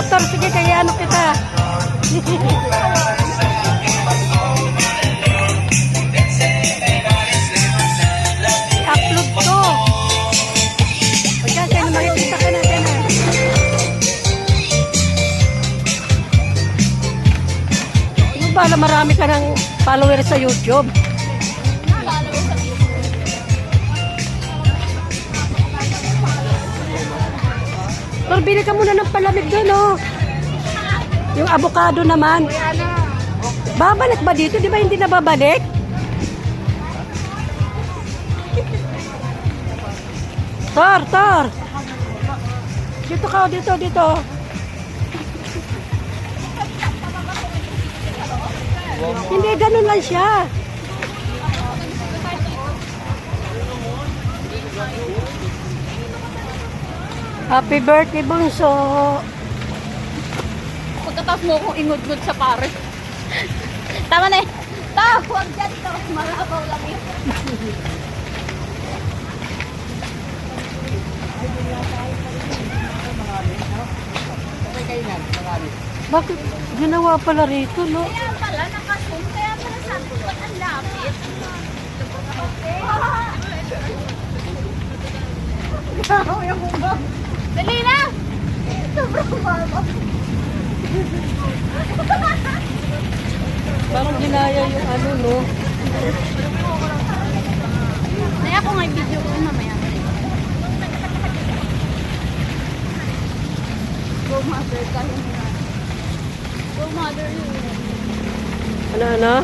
Tor, sige, kaya ano kita. I-upload ko. Pagka kayo makikita ka natin ha. Ano ba na marami ka ng follower sa YouTube? Tor, bili ka muna ng palamig doon, oh. Yung avocado naman. Babalik ba dito? Di ba hindi na babalik? Tor, Tor. Dito ka, dito. Hindi, ganun lang siya. Happy birthday, Bunso. Pagkatapos mo akong ingod-ngod sa pare. Tama na eh. Huwag dyan ito. Marabaw lang yun. Bakit ginawa pala rito, no? Kaya pala, nakasum. Kaya pala sabi ko, ang lapit. Dali na! Sobrang baba. Parang ginaya yung ano, no? Naya ako nga video ko mamaya. Go mother, kaya mo na. Go mother yun. Ano?